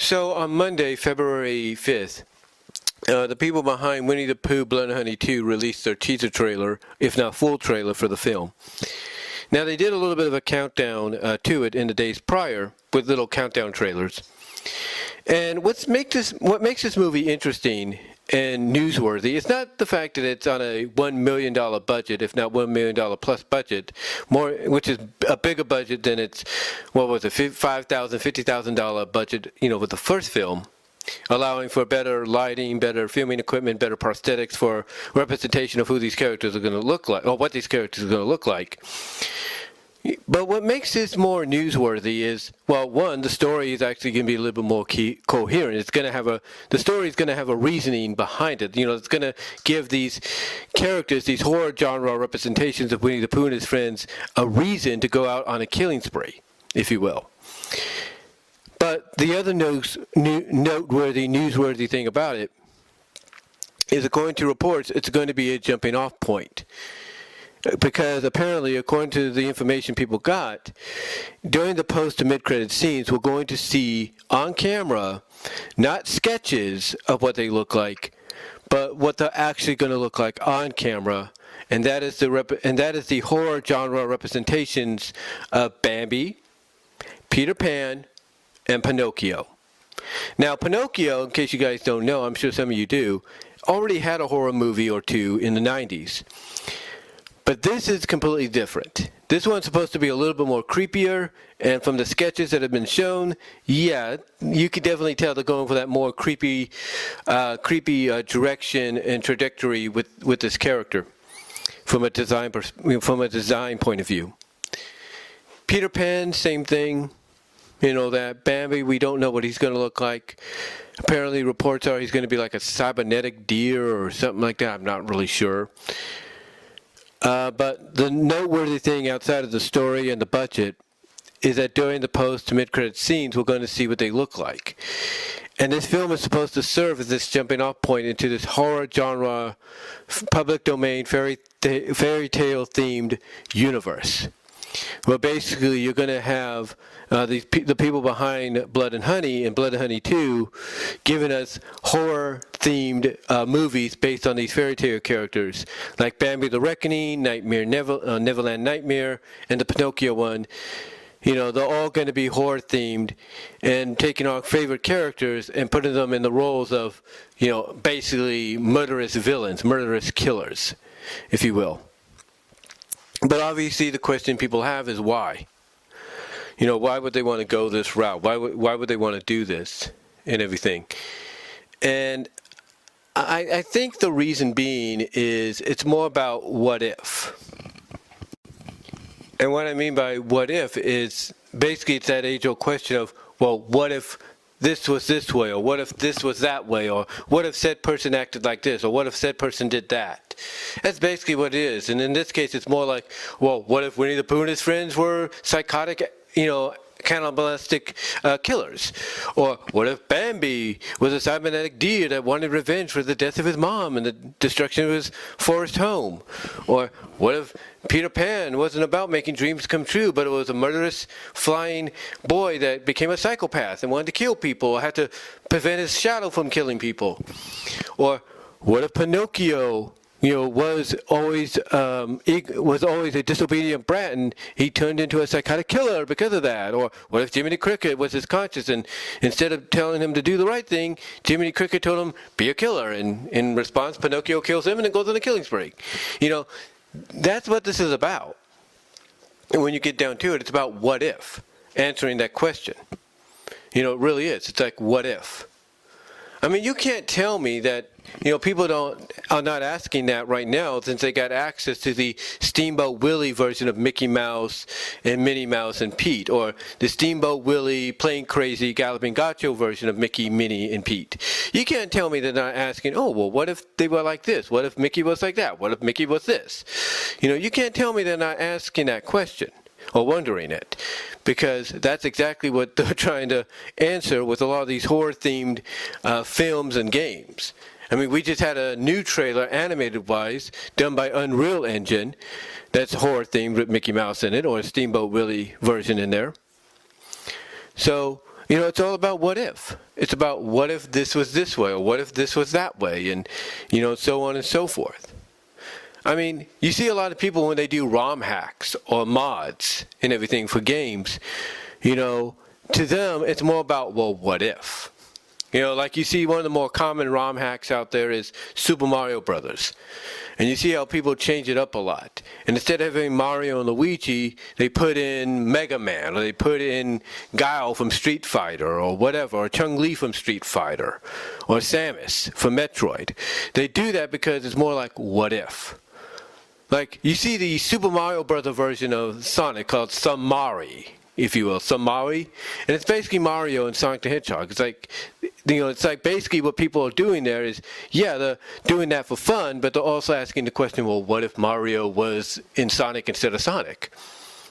So on Monday, February 5th, the people behind Winnie the Pooh, Blood and Honey 2 released their teaser trailer, if not full trailer, for the film. Now, they did a little bit of a countdown to it in the days prior with little countdown trailers. And what makes this movie interesting and newsworthy is not the fact that it's on a $1 million budget, if not $1 million plus budget, which is a bigger budget than its, $5,000, $50,000 budget, with the first film, allowing for better lighting, better filming equipment, better prosthetics for representation of who these characters are going to look like, or what these characters are going to look like. But what makes this more newsworthy is, one, the story is actually going to be a little bit more coherent. The story is going to have a reasoning behind it. It's going to give these characters, these horror genre representations of Winnie the Pooh and his friends, a reason to go out on a killing spree, if you will. But the other newsworthy thing about it is, according to reports, it's going to be a jumping off point. Because apparently, according to the information people got, during the post and mid-credit scenes, we're going to see on camera not sketches of what they look like, but what they're actually going to look like on camera, and that is the horror genre representations of Bambi, Peter Pan, and Pinocchio. Now, Pinocchio, in case you guys don't know, I'm sure some of you do, already had a horror movie or two in the 90s. But this is completely different. This one's supposed to be a little bit more creepier, and from the sketches that have been shown, you could definitely tell they're going for that more creepy direction and trajectory with this character from a design point of view. Peter Pan, same thing. That Bambi, we don't know what he's going to look like. Apparently, reports are he's going to be like a cybernetic deer or something like that. I'm not really sure. But the noteworthy thing outside of the story and the budget is that during the post to mid-credit scenes, we're going to see what they look like. And this film is supposed to serve as this jumping off point into this horror genre, public domain, fairy tale themed universe. Well, basically, you're going to have the people behind Blood and Honey and Blood and Honey 2 giving us horror-themed movies based on these fairy tale characters, like Bambi the Reckoning, Neverland Nightmare, and the Pinocchio one. They're all going to be horror-themed and taking our favorite characters and putting them in the roles of, basically murderous villains, murderous killers, if you will. But obviously the question people have is why? Why would they want to go this route? Why would they want to do this and everything? And I think the reason being is it's more about what if. And what I mean by what if is basically it's that age-old question of, what if this was this way, or what if this was that way, or what if said person acted like this, or what if said person did that? That's basically what it is. And in this case, it's more like, what if Winnie the Pooh and his friends were psychotic, cannibalistic killers? Or what if Bambi was a cybernetic deer that wanted revenge for the death of his mom and the destruction of his forest home? Or what if Peter Pan wasn't about making dreams come true, but it was a murderous flying boy that became a psychopath and wanted to kill people, or had to prevent his shadow from killing people? Or what if Pinocchio was always a disobedient brat, and he turned into a psychotic killer because of that? Or what if Jiminy Cricket was his conscience, and instead of telling him to do the right thing, Jiminy Cricket told him, be a killer, and in response, Pinocchio kills him and then goes on a killing spree? That's what this is about. And when you get down to it, it's about what if, answering that question. It really is. It's like, what if? I mean, you can't tell me that, people are not asking that right now, since they got access to the Steamboat Willie version of Mickey Mouse and Minnie Mouse and Pete, or the Steamboat Willie Plain Crazy Galloping Gaucho version of Mickey, Minnie, and Pete. You can't tell me they're not asking, what if they were like this? What if Mickey was like that? What if Mickey was this? You can't tell me they're not asking that question or wondering it, because that's exactly what they're trying to answer with a lot of these horror-themed films and games. I mean, we just had a new trailer, animated-wise, done by Unreal Engine, that's horror-themed with Mickey Mouse in it, or a Steamboat Willie version in there. So It's all about what if. It's about what if this was this way, or what if this was that way, and, so on and so forth. I mean, you see a lot of people when they do ROM hacks or mods and everything for games, to them, it's more about, well, what if? Like you see one of the more common ROM hacks out there is Super Mario Brothers. And you see how people change it up a lot. And instead of having Mario and Luigi, they put in Mega Man, or they put in Guile from Street Fighter, or whatever, or Chun-Li from Street Fighter, or Samus from Metroid. They do that because it's more like, what if? Like, you see the Super Mario Brother version of Sonic called Samari, if you will, Samari, and it's basically Mario and Sonic the Hedgehog. It's like, it's like basically what people are doing there is, they're doing that for fun, but they're also asking the question, well, what if Mario was in Sonic instead of Sonic?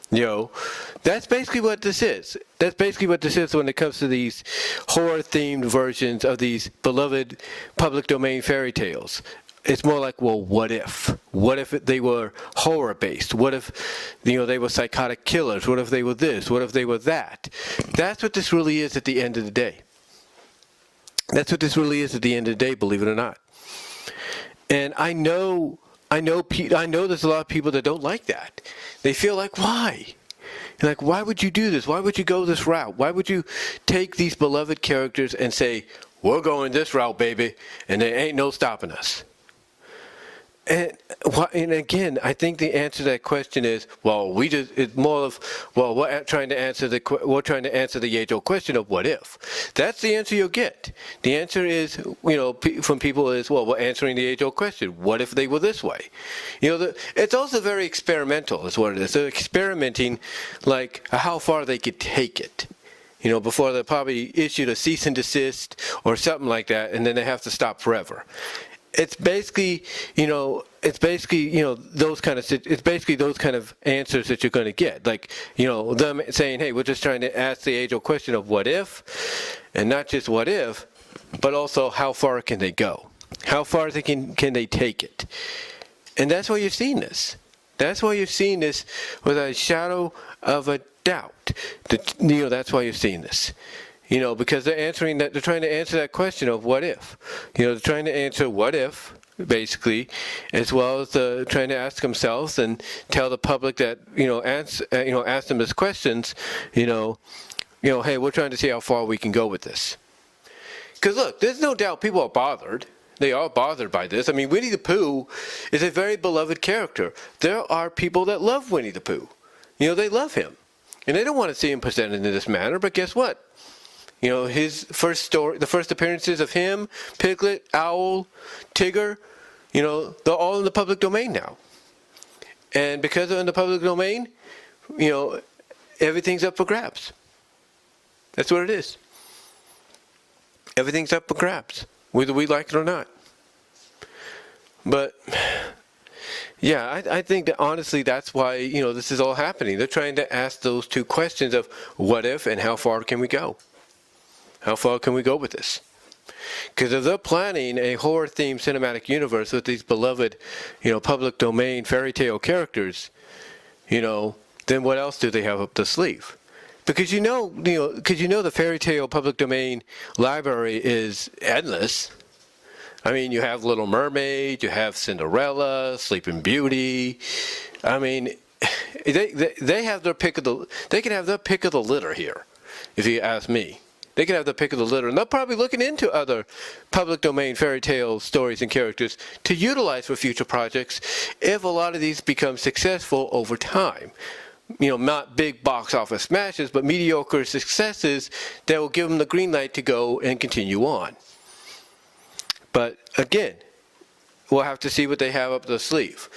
That's basically what this is. That's basically what this is when it comes to these horror-themed versions of these beloved public domain fairy tales. It's more like, well, what if? What if they were horror-based? What if, they were psychotic killers? What if they were this? What if they were that? That's what this really is at the end of the day. That's what this really is at the end of the day, believe it or not. And I know there's a lot of people that don't like that. They feel like, why? Like, why would you do this? Why would you go this route? Why would you take these beloved characters and say, we're going this route, baby, and there ain't no stopping us? And again, I think the answer to that question is, well, it's more of, well, we're trying to answer the age-old question of what if. That's the answer you'll get. The answer is, from people is, well, we're answering the age-old question. What if they were this way? It's also very experimental, is what it is. They're experimenting, like, how far they could take it. Before they probably issued a cease and desist or something like that, and then they have to stop forever. It's basically, those kind of answers that you're going to get. Like, them saying, hey, we're just trying to ask the age-old question of what if, and not just what if, but also how far can they go? How far can they take it? And that's why you're seeing this. That's why you're seeing this with a shadow of a doubt. That's why you're seeing this. Because they're trying to answer that question of what if. They're trying to answer what if, basically, as well as trying to ask themselves and tell the public that, ask them as questions, hey, we're trying to see how far we can go with this. Because look, there's no doubt people are bothered. They are bothered by this. I mean, Winnie the Pooh is a very beloved character. There are people that love Winnie the Pooh. They love him. And they don't want to see him presented in this manner, but guess what? His first story, the first appearances of him, Piglet, Owl, Tigger, they're all in the public domain now. And because they're in the public domain, everything's up for grabs. That's what it is. Everything's up for grabs, whether we like it or not. But, yeah, I think that honestly that's why, this is all happening. They're trying to ask those two questions of what if and how far can we go? How far can we go with this? Because if they're planning a horror-themed cinematic universe with these beloved, public domain fairy tale characters, then what else do they have up the sleeve? Because the fairy tale public domain library is endless. I mean, you have Little Mermaid, you have Cinderella, Sleeping Beauty. I mean, they have their pick of the litter here, if you ask me. They can have the pick of the litter, and they're probably looking into other public domain fairy tale stories and characters to utilize for future projects if a lot of these become successful over time. Not big box office smashes, but mediocre successes that will give them the green light to go and continue on. But again, we'll have to see what they have up their sleeve.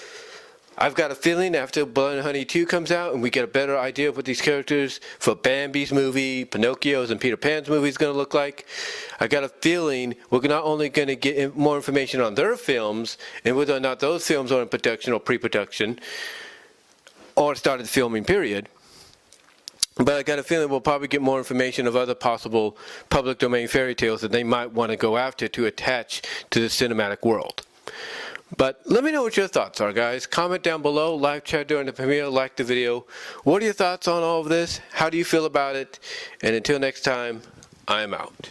I've got a feeling after Blood and Honey 2 comes out and we get a better idea of what these characters for Bambi's movie, Pinocchio's, and Peter Pan's movie is going to look like, I got a feeling we're not only going to get more information on their films and whether or not those films are in production or pre-production or started filming, period. But I got a feeling we'll probably get more information of other possible public domain fairy tales that they might want to go after to attach to the cinematic world. But let me know what your thoughts are, guys. Comment down below, live chat during the premiere, like the video. What are your thoughts on all of this? How do you feel about it? And until next time, I'm out.